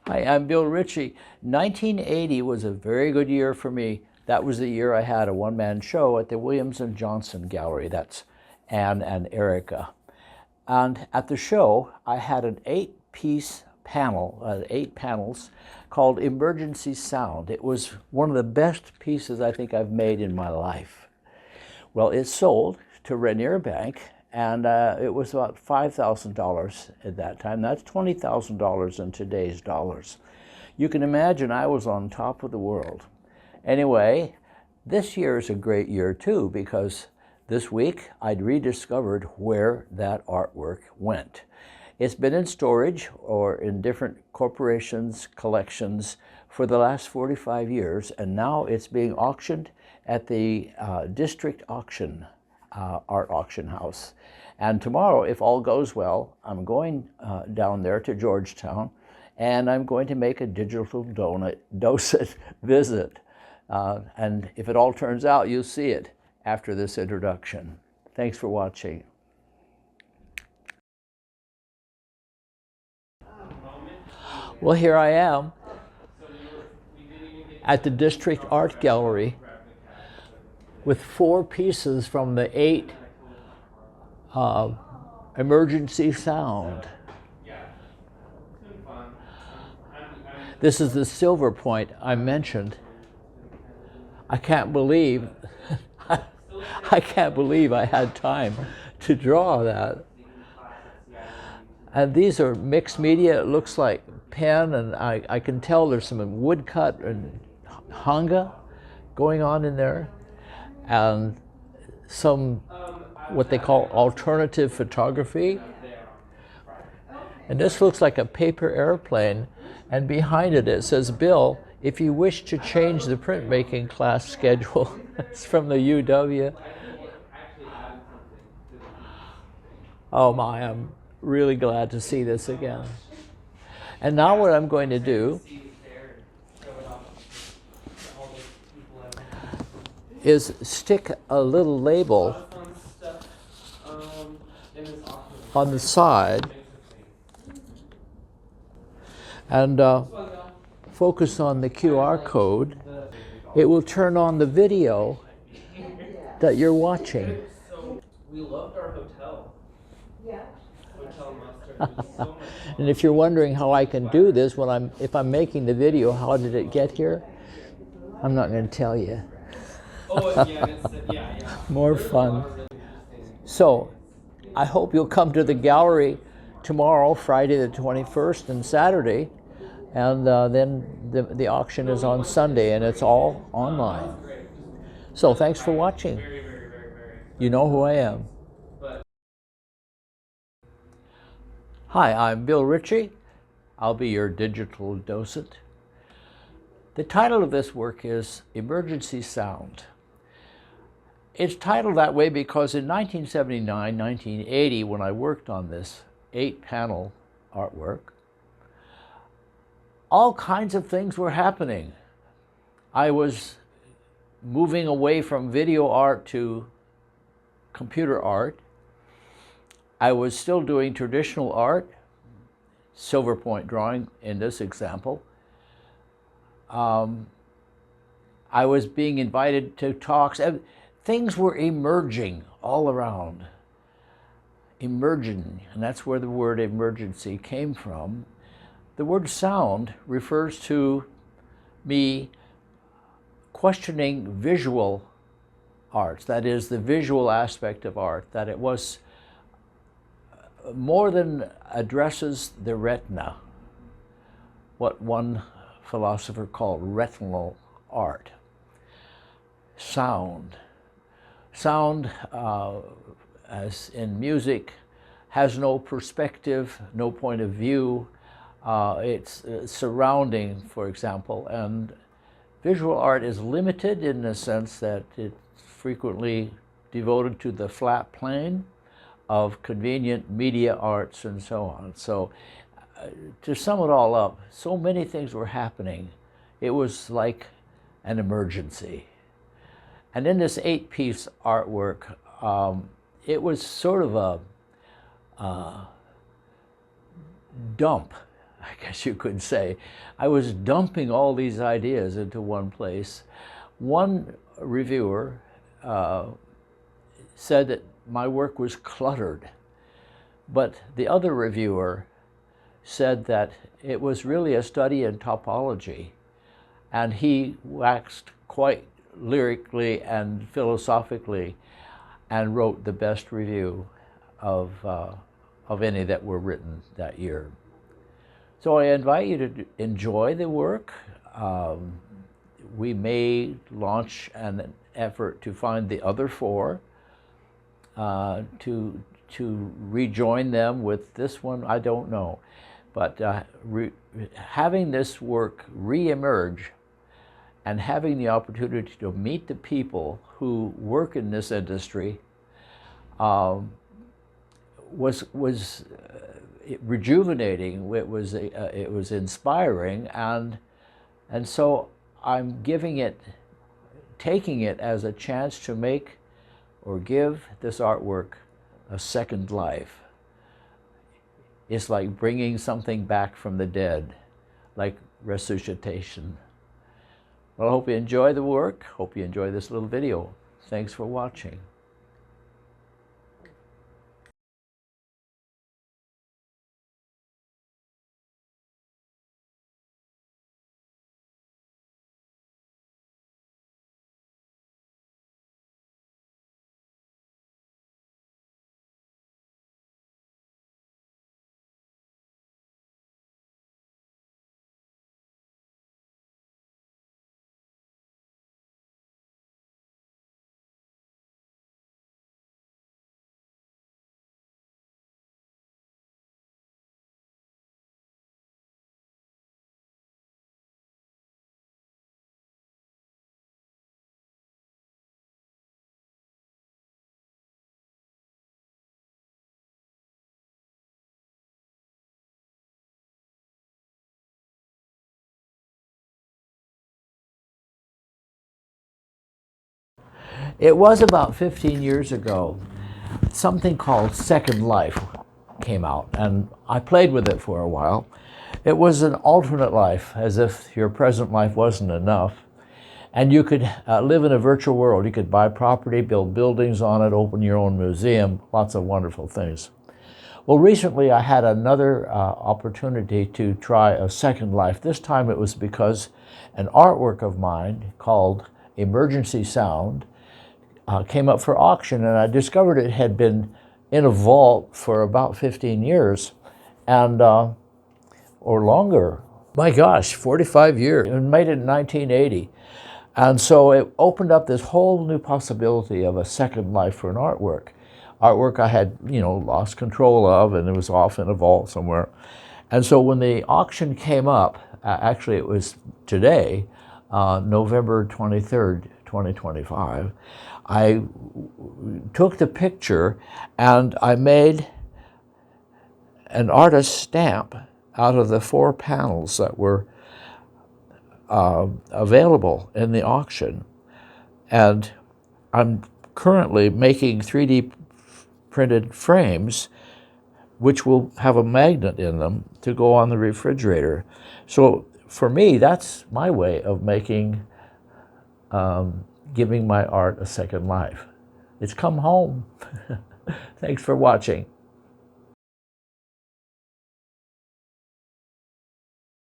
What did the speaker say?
Hi, I'm Bill Ritchie. 1980 was a very good year for me. That was the year I had a one-man show at the Williams and Johnson Gallery. That's Anne and Erica. And at the show, I had an 8-piece panel, 8 panels, called Emergency Sound. It was one of the best pieces I think I've made in my life. Well, it sold to Rainier Bank, and it was about $5,000 at that time. That's $20,000 in today's dollars. You can imagine I was on top of the world. Anyway, this year is a great year too, because this week I'd rediscovered where that artwork went. It's been in storage or in different corporations' collections for the last 45 years, and now it's being auctioned at the district auction, art auction house. And tomorrow, if all goes well, I'm going down there to Georgetown, and I'm going to make a digital docet visit. And if it all turns out, you'll see it after this introduction. Thanks for watching. Well, here I am at the District Art Gallery with 4 pieces from the 8 Emergency Sound. This is the silver point I mentioned. I can't believe I can't believe I had time to draw that. And these are mixed media. It looks like pen, and I can tell there's some woodcut and hanga going on in there, and some what they call alternative photography. And this looks like a paper airplane, and behind it it says, "Bill, if you wish to change the printmaking class schedule." It's from the UW. Oh my, I'm really glad to see this again. And now what I'm going to do is stick a little label on the side and focus on the QR code. It will turn on the video that you're watching. We loved our hotel. Yeah. Hotel mustard. And if you're wondering how I can do this when if I'm making the video, how did it get here? I'm not going to tell you. Oh, yeah. More fun. So, I hope you'll come to the gallery tomorrow, Friday the 21st, and Saturday. And then the auction is on Sunday, and it's all online. So thanks for watching. You know who I am. Hi, I'm Bill Ritchie. I'll be your digital docent. The title of this work is Emergency Sound. It's titled that way because in 1979, 1980, when I worked on this 8-panel artwork, all kinds of things were happening. I was moving away from video art to computer art. I was still doing traditional art, silver point drawing in this example. I was being invited to talks. Things were emerging all around. Emerging, and that's where the word emergency came from. The word sound refers to me questioning visual arts, that is, the visual aspect of art, that it was more than addresses the retina, what one philosopher called retinal art. Sound. Sound, as in music, has no perspective, no point of view. It's surrounding, for example, and visual art is limited in the sense that it's frequently devoted to the flat plane of convenient media arts and so on. So to sum it all up, so many things were happening. It was like an emergency. And in this 8-piece artwork, it was sort of a dump. I guess you could say. I was dumping all these ideas into one place. One reviewer said that my work was cluttered, but the other reviewer said that it was really a study in topology, and he waxed quite lyrically and philosophically and wrote the best review of any that were written that year. So I invite you to enjoy the work. We may launch an effort to find the other four, to rejoin them with this one, I don't know. But having this work re-emerge and having the opportunity to meet the people who work in this industry was rejuvenating. It was inspiring, and so I'm taking it as a chance to make or give this artwork a second life. It's like bringing something back from the dead, like resuscitation. Well, I hope you enjoy the work. Hope you enjoy this little video. Thanks for watching. It was about 15 years ago. Something called Second Life came out, and I played with it for a while. It was an alternate life, as if your present life wasn't enough. And you could live in a virtual world. You could buy property, build buildings on it, open your own museum, lots of wonderful things. Well, recently I had another opportunity to try a second life. This time it was because an artwork of mine called Emergency Sound came up for auction, and I discovered it had been in a vault for about 15 years, and or longer. My gosh, 45 years. It was made in 1980. And so it opened up this whole new possibility of a second life for an artwork. Artwork I had, lost control of, and it was off in a vault somewhere. And so when the auction came up, actually it was today, November 23rd, 2025, I took the picture and I made an artist's stamp out of the 4 panels that were available in the auction. And I'm currently making 3D printed frames which will have a magnet in them to go on the refrigerator. So for me, that's my way of making, giving my art a second life. It's come home. Thanks for watching.